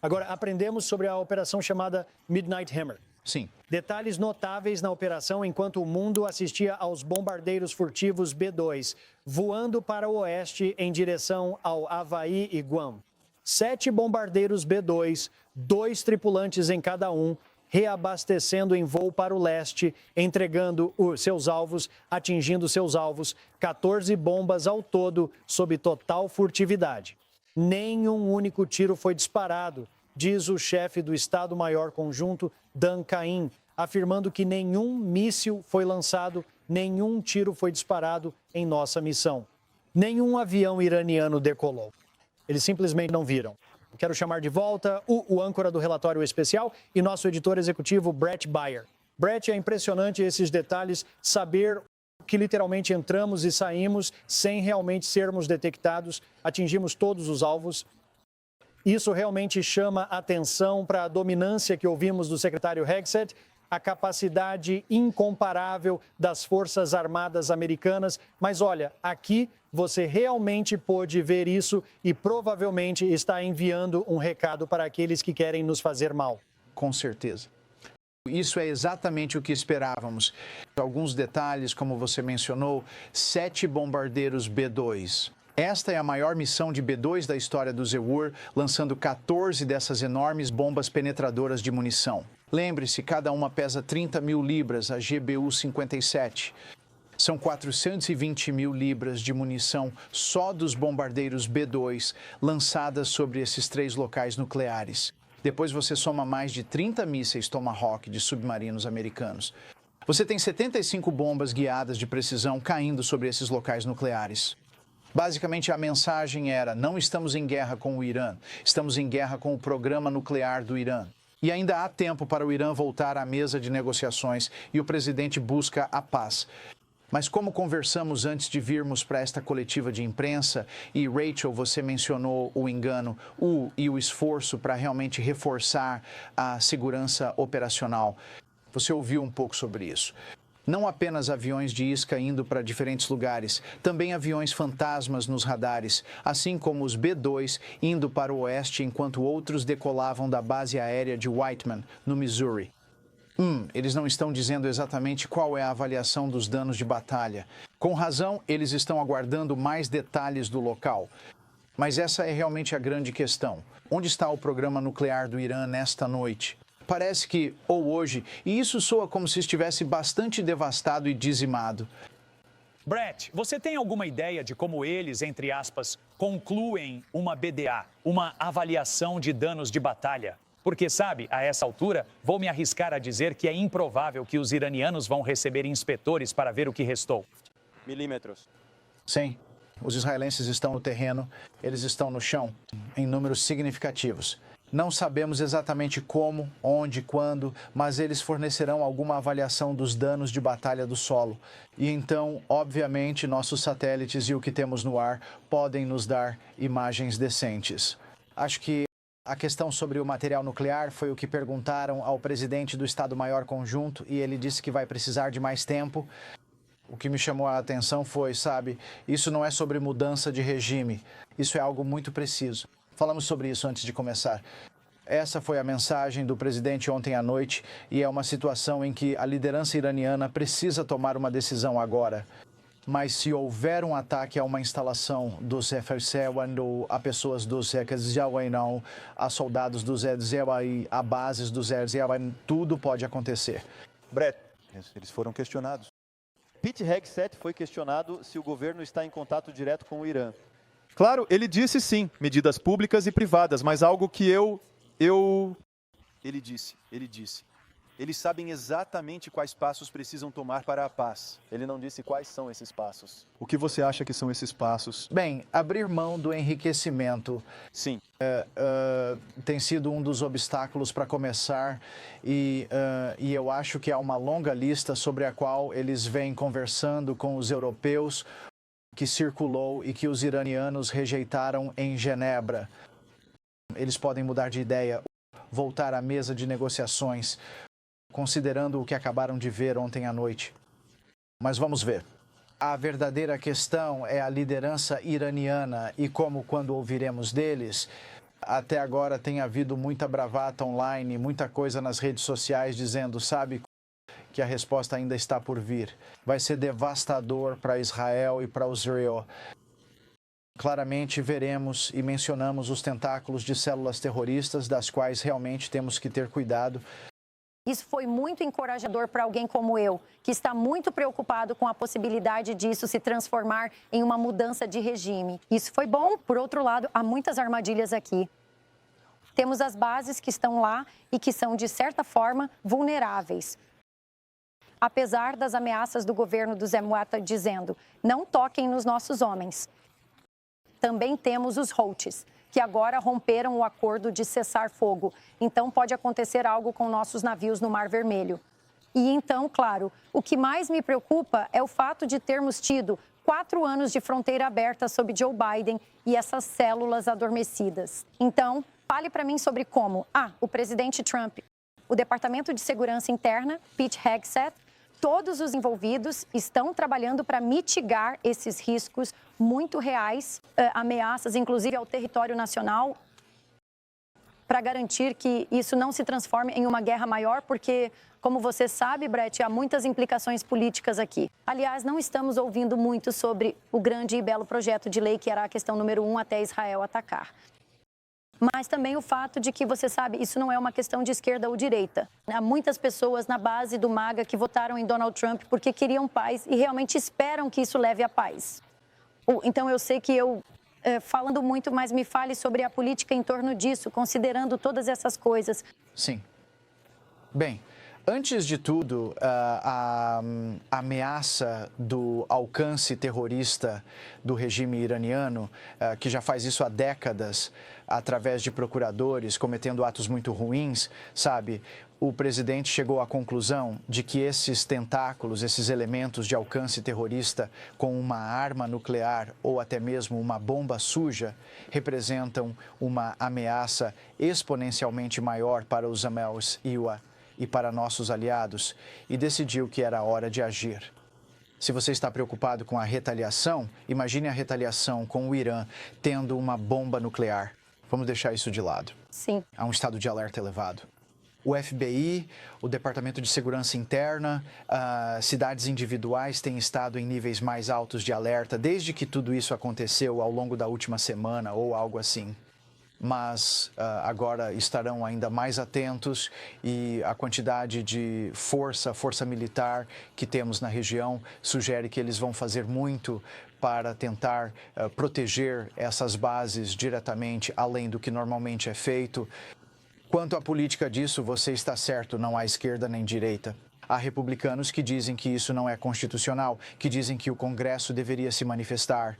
Agora, aprendemos sobre a operação chamada Midnight Hammer. Sim. Detalhes notáveis na operação enquanto o mundo assistia aos bombardeiros furtivos B-2 voando para o oeste em direção ao Havaí e Guam. 7 bombardeiros B-2, 2 tripulantes em cada um, reabastecendo em voo para o leste, entregando seus alvos, atingindo seus alvos, 14 bombas ao todo, sob total furtividade. Nenhum único tiro foi disparado, diz o chefe do Estado-Maior Conjunto, Dan Cain, afirmando que nenhum míssil foi lançado, nenhum tiro foi disparado em nossa missão. Nenhum avião iraniano decolou. Eles simplesmente não viram. Quero chamar de volta o âncora do relatório especial e nosso editor executivo, Brett Baier. Brett, é impressionante esses detalhes, saber que literalmente entramos e saímos sem realmente sermos detectados, atingimos todos os alvos. Isso realmente chama atenção para a dominância que ouvimos do secretário Hegseth, a capacidade incomparável das Forças Armadas Americanas. Mas olha, aqui você realmente pôde ver isso e provavelmente está enviando um recado para aqueles que querem nos fazer mal. Com certeza. Isso é exatamente o que esperávamos. Alguns detalhes, como você mencionou, 7 bombardeiros B-2. Esta é a maior missão de B-2 da história do ZEWUR, lançando 14 dessas enormes bombas penetradoras de munição. Lembre-se, cada uma pesa 30 mil libras, a GBU-57. São 420 mil libras de munição só dos bombardeiros B-2 lançadas sobre esses 3 locais nucleares. Depois você soma mais de 30 mísseis Tomahawk de submarinos americanos. Você tem 75 bombas guiadas de precisão caindo sobre esses locais nucleares. Basicamente, a mensagem era: não estamos em guerra com o Irã, estamos em guerra com o programa nuclear do Irã. E ainda há tempo para o Irã voltar à mesa de negociações e o presidente busca a paz. Mas como conversamos antes de virmos para esta coletiva de imprensa, e Rachel, você mencionou o engano, e o esforço para realmente reforçar a segurança operacional. Você ouviu um pouco sobre isso. Não apenas aviões de isca indo para diferentes lugares, também aviões fantasmas nos radares, assim como os B-2 indo para o oeste enquanto outros decolavam da base aérea de Whiteman, no Missouri. Eles não estão dizendo exatamente qual é a avaliação dos danos de batalha. Com razão, eles estão aguardando mais detalhes do local. Mas essa é realmente a grande questão. Onde está o programa nuclear do Irã nesta noite? Parece que, ou hoje, e isso soa como se estivesse bastante devastado e dizimado. Brett, você tem alguma ideia de como eles, entre aspas, concluem uma BDA, uma avaliação de danos de batalha? Porque, sabe, a essa altura, vou me arriscar a dizer que é improvável que os iranianos vão receber inspetores para ver o que restou. Milímetros. Sim, os israelenses estão no terreno, eles estão no chão, em números significativos. Não sabemos exatamente como, onde, quando, mas eles fornecerão alguma avaliação dos danos de batalha do solo. E então, obviamente, nossos satélites e o que temos no ar podem nos dar imagens decentes. Acho que a questão sobre o material nuclear foi o que perguntaram ao presidente do Estado-Maior Conjunto e ele disse que vai precisar de mais tempo. O que me chamou a atenção foi, sabe, isso não é sobre mudança de regime, isso é algo muito preciso. Falamos sobre isso antes de começar. Essa foi a mensagem do presidente ontem à noite e é uma situação em que a liderança iraniana precisa tomar uma decisão agora. Mas se houver um ataque a uma instalação dos F-16 ou a pessoas dos F-16, a soldados dos F-16, a bases dos F-16, tudo pode acontecer. Brett, eles foram questionados. Pete Hegseth foi questionado se o governo está em contato direto com o Irã. Claro, ele disse sim, medidas públicas e privadas, mas algo que Ele disse. Eles sabem exatamente quais passos precisam tomar para a paz. Ele não disse quais são esses passos. O que você acha que são esses passos? Bem, abrir mão do enriquecimento. Sim. Tem sido um dos obstáculos para começar e eu acho que há uma longa lista sobre a qual eles vêm conversando com os europeus, que circulou e que os iranianos rejeitaram em Genebra. Eles podem mudar de ideia, voltar à mesa de negociações, considerando o que acabaram de ver ontem à noite. Mas vamos ver. A verdadeira questão é a liderança iraniana e como, quando ouviremos deles, Até agora tem havido muita bravata online, muita coisa nas redes sociais dizendo, sabe, que a resposta ainda está por vir. Vai ser devastador para Israel e para Israel. Claramente veremos e mencionamos os tentáculos de células terroristas, das quais realmente temos que ter cuidado. Isso foi muito encorajador para alguém como eu, que está muito preocupado com a possibilidade disso se transformar em uma mudança de regime. Isso foi bom. Por outro lado, há muitas armadilhas aqui. Temos as bases que estão lá e que são, de certa forma, vulneráveis. Apesar das ameaças do governo do Zemwata dizendo, não toquem nos nossos homens. Também temos os Houthis, que agora romperam o acordo de cessar fogo. Então, pode acontecer algo com nossos navios no Mar Vermelho. E então, claro, o que mais me preocupa é o fato de termos tido 4 anos de fronteira aberta sob Joe Biden e essas células adormecidas. Então, fale para mim sobre como, o presidente Trump, o Departamento de Segurança Interna, Pete Hegseth, todos os envolvidos estão trabalhando para mitigar esses riscos muito reais, ameaças, inclusive ao território nacional, para garantir que isso não se transforme em uma guerra maior, porque, como você sabe, Brett, há muitas implicações políticas aqui. Aliás, não estamos ouvindo muito sobre o grande e belo projeto de lei, que era a questão número 1 até Israel atacar. Mas também o fato de que, você sabe, isso não é uma questão de esquerda ou direita. Há muitas pessoas na base do MAGA que votaram em Donald Trump porque queriam paz e realmente esperam que isso leve à paz. Então, eu sei que falando muito, mas me fale sobre a política em torno disso, considerando todas essas coisas. Sim. Bem, antes de tudo, a ameaça do alcance terrorista do regime iraniano, que já faz isso há décadas, através de procuradores, cometendo atos muito ruins, sabe? O presidente chegou à conclusão de que esses tentáculos, esses elementos de alcance terrorista com uma arma nuclear ou até mesmo uma bomba suja representam uma ameaça exponencialmente maior para os Amels e para nossos aliados, e decidiu que era hora de agir. Se você está preocupado com a retaliação, imagine a retaliação com o Irã tendo uma bomba nuclear. Vamos deixar isso de lado. Sim. Há um estado de alerta elevado. O FBI, o Departamento de Segurança Interna, cidades individuais têm estado em níveis mais altos de alerta desde que tudo isso aconteceu ao longo da última semana ou algo assim. Mas agora estarão ainda mais atentos e a quantidade de força militar que temos na região sugere que eles vão fazer muito para tentar proteger essas bases diretamente, além do que normalmente é feito. Quanto à política disso, você está certo, não há esquerda nem direita. Há republicanos que dizem que isso não é constitucional, que dizem que o Congresso deveria se manifestar.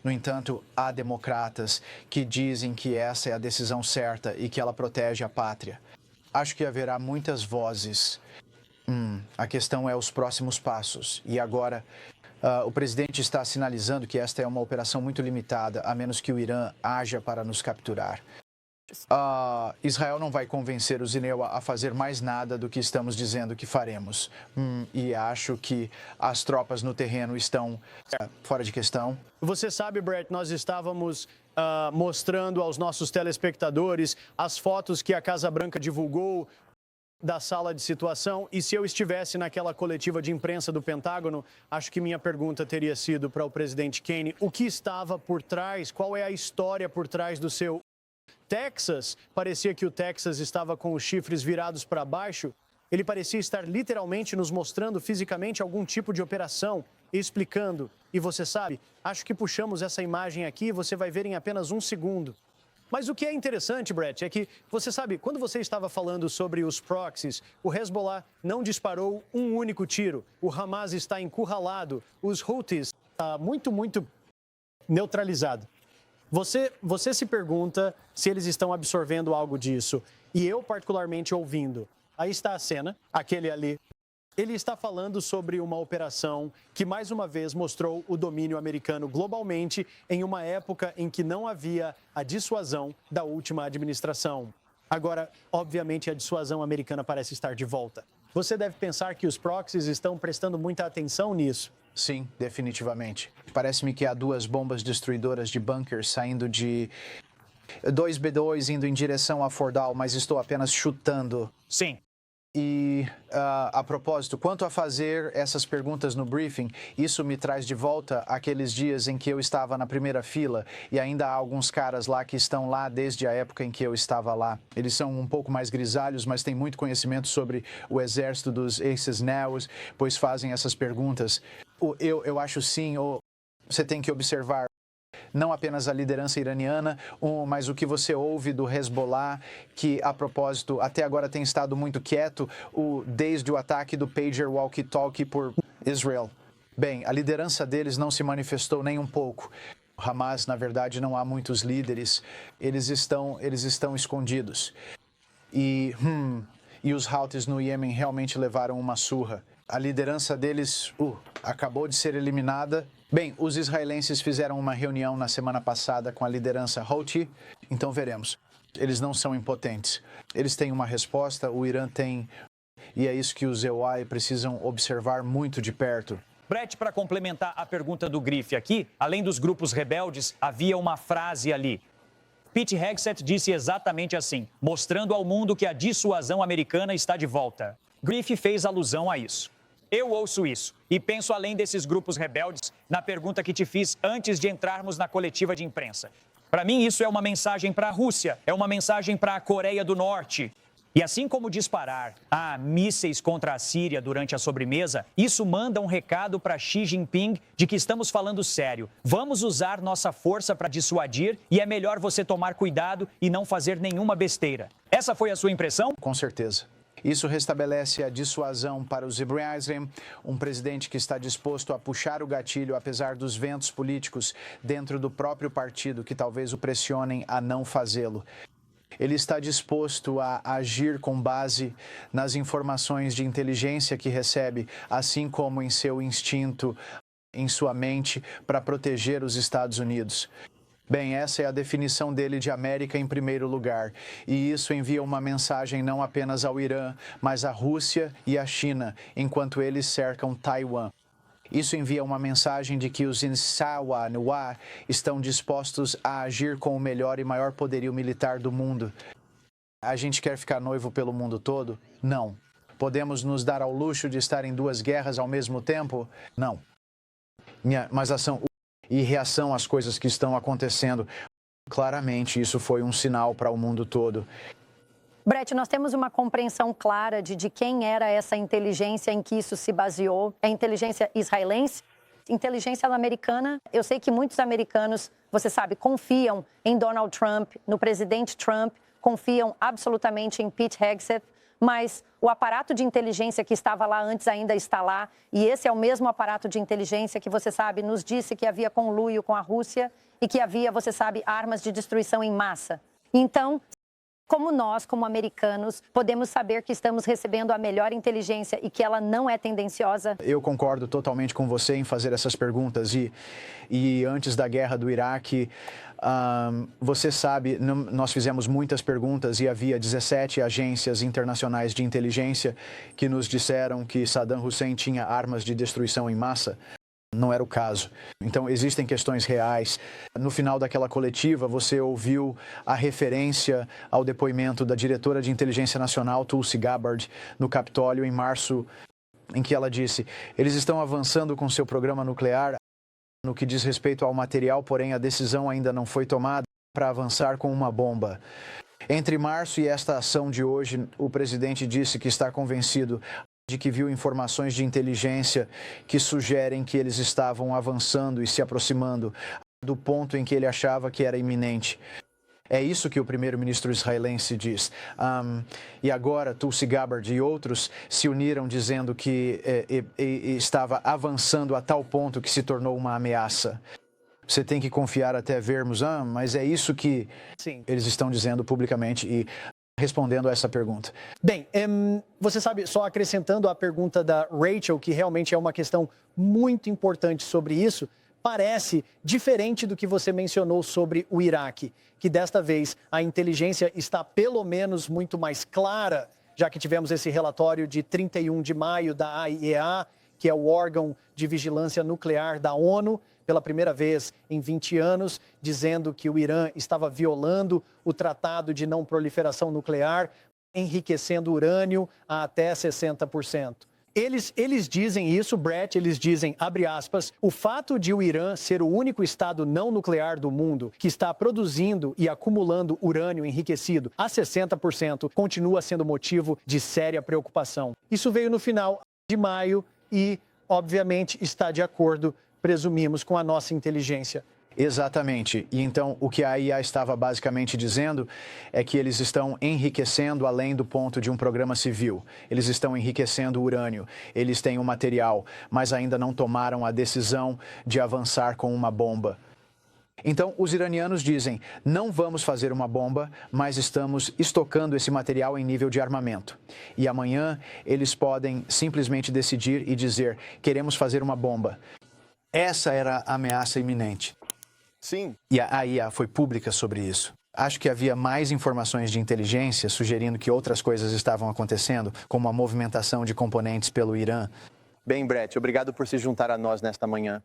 No entanto, há democratas que dizem que essa é a decisão certa e que ela protege a pátria. Acho que haverá muitas vozes. A questão é os próximos passos. E agora, o presidente está sinalizando que esta é uma operação muito limitada, a menos que o Irã haja para nos capturar. Israel não vai convencer o Zinewa a fazer mais nada do que estamos dizendo que faremos. E acho que as tropas no terreno estão fora de questão. Você sabe, Brett, nós estávamos mostrando aos nossos telespectadores as fotos que a Casa Branca divulgou da sala de situação, e se eu estivesse naquela coletiva de imprensa do Pentágono, acho que minha pergunta teria sido para o presidente Kennedy: o que estava por trás, qual é a história por trás do seu Texas? Parecia que o Texas estava com os chifres virados para baixo. Ele parecia estar literalmente nos mostrando fisicamente algum tipo de operação, explicando. E você sabe, acho que puxamos essa imagem aqui e você vai ver em apenas 1 segundo. Mas o que é interessante, Brett, é que, você sabe, quando você estava falando sobre os proxies, o Hezbollah não disparou um único tiro. O Hamas está encurralado. Os Houthis está muito neutralizado. Você se pergunta se eles estão absorvendo algo disso. E eu, particularmente, ouvindo. Aí está a cena, aquele ali. Ele está falando sobre uma operação que, mais uma vez, mostrou o domínio americano globalmente em uma época em que não havia a dissuasão da última administração. Agora, obviamente, a dissuasão americana parece estar de volta. Você deve pensar que os proxies estão prestando muita atenção nisso. Sim, definitivamente. Parece-me que há 2 bombas destruidoras de bunkers saindo de 2 B2 indo em direção a Fordal, mas estou apenas chutando. Sim. E, a propósito, quanto a fazer essas perguntas no briefing, isso me traz de volta aqueles dias em que eu estava na primeira fila e ainda há alguns caras lá que estão lá desde a época em que eu estava lá. Eles são um pouco mais grisalhos, mas têm muito conhecimento sobre o exército dos Aces Neos, pois fazem essas perguntas. Eu acho sim, você tem que observar não apenas a liderança iraniana, mas o que você ouve do Hezbollah, que, a propósito, até agora tem estado muito quieto desde o ataque do pager walkie-talkie por Israel. Bem, a liderança deles não se manifestou nem um pouco. O Hamas, na verdade, não há muitos líderes. Eles estão escondidos. E os Houthis no Iêmen realmente levaram uma surra. A liderança deles acabou de ser eliminada. Bem, os israelenses fizeram uma reunião na semana passada com a liderança Houthi, então veremos. Eles não são impotentes. Eles têm uma resposta, o Irã tem, e é isso que os EUI precisam observar muito de perto. Brett, para complementar a pergunta do Grife aqui, além dos grupos rebeldes, havia uma frase ali. Pete Hegseth disse exatamente assim, mostrando ao mundo que a dissuasão americana está de volta. Grife fez alusão a isso. Eu ouço isso e penso, além desses grupos rebeldes, na pergunta que te fiz antes de entrarmos na coletiva de imprensa. Para mim, isso é uma mensagem para a Rússia, é uma mensagem para a Coreia do Norte. E assim como disparar mísseis contra a Síria durante a sobremesa, isso manda um recado para Xi Jinping de que estamos falando sério. Vamos usar nossa força para dissuadir e é melhor você tomar cuidado e não fazer nenhuma besteira. Essa foi a sua impressão? Com certeza. Isso restabelece a dissuasão para o Zibriaizem, um presidente que está disposto a puxar o gatilho apesar dos ventos políticos dentro do próprio partido que talvez o pressionem a não fazê-lo. Ele está disposto a agir com base nas informações de inteligência que recebe, assim como em seu instinto, em sua mente, para proteger os Estados Unidos. Bem, essa é a definição dele de América em primeiro lugar. E isso envia uma mensagem não apenas ao Irã, mas à Rússia e à China, enquanto eles cercam Taiwan. Isso envia uma mensagem de que os Insawa Nuwa estão dispostos a agir com o melhor e maior poderio militar do mundo. A gente quer ficar noivo pelo mundo todo? Não. Podemos nos dar ao luxo de estar em 2 guerras ao mesmo tempo? Não. Mas ação e reação às coisas que estão acontecendo. Claramente, isso foi um sinal para o mundo todo. Brett, nós temos uma compreensão clara de quem era essa inteligência em que isso se baseou. É a inteligência israelense? Inteligência americana? Eu sei que muitos americanos, você sabe, confiam em Donald Trump, no presidente Trump, confiam absolutamente em Pete Hegseth, mas o aparato de inteligência que estava lá antes ainda está lá, e esse é o mesmo aparato de inteligência que, você sabe, nos disse que havia conluio com a Rússia e que havia, você sabe, armas de destruição em massa. Então, como nós, como americanos, podemos saber que estamos recebendo a melhor inteligência e que ela não é tendenciosa? Eu concordo totalmente com você em fazer essas perguntas. E antes da guerra do Iraque, você sabe, nós fizemos muitas perguntas e havia 17 agências internacionais de inteligência que nos disseram que Saddam Hussein tinha armas de destruição em massa. Não era o caso. Então, existem questões reais. No final daquela coletiva, você ouviu a referência ao depoimento da diretora de Inteligência Nacional, Tulsi Gabbard, no Capitólio, em março, em que ela disse: eles estão avançando com seu programa nuclear no que diz respeito ao material, porém a decisão ainda não foi tomada para avançar com uma bomba. Entre março e esta ação de hoje, o presidente disse que está convencido de que viu informações de inteligência que sugerem que eles estavam avançando e se aproximando do ponto em que ele achava que era iminente. É isso que o primeiro-ministro israelense diz. E agora, Tulsi Gabbard e outros se uniram dizendo que estava avançando a tal ponto que se tornou uma ameaça. Você tem que confiar até vermos, mas é isso que eles estão dizendo publicamente e respondendo a essa pergunta. Bem, você sabe, só acrescentando a pergunta da Rachel, que realmente é uma questão muito importante sobre isso, parece diferente do que você mencionou sobre o Iraque, que desta vez a inteligência está pelo menos muito mais clara, já que tivemos esse relatório de 31 de maio da AIEA, que é o órgão de vigilância nuclear da ONU, pela primeira vez em 20 anos, dizendo que o Irã estava violando o Tratado de Não Proliferação Nuclear, enriquecendo urânio a até 60%. Eles dizem isso, Brett, eles dizem, abre aspas, o fato de o Irã ser o único estado não nuclear do mundo que está produzindo e acumulando urânio enriquecido a 60% continua sendo motivo de séria preocupação. Isso veio no final de maio e, obviamente, está de acordo, presumimos, com a nossa inteligência. Exatamente. E então o que a IA estava basicamente dizendo é que eles estão enriquecendo além do ponto de um programa civil. Eles estão enriquecendo urânio, eles têm o material, mas ainda não tomaram a decisão de avançar com uma bomba. Então, os iranianos dizem, não vamos fazer uma bomba, mas estamos estocando esse material em nível de armamento. E amanhã eles podem simplesmente decidir e dizer, queremos fazer uma bomba. Essa era a ameaça iminente. Sim. E a IA foi pública sobre isso. Acho que havia mais informações de inteligência sugerindo que outras coisas estavam acontecendo, como a movimentação de componentes pelo Irã. Bem, Brett, obrigado por se juntar a nós nesta manhã.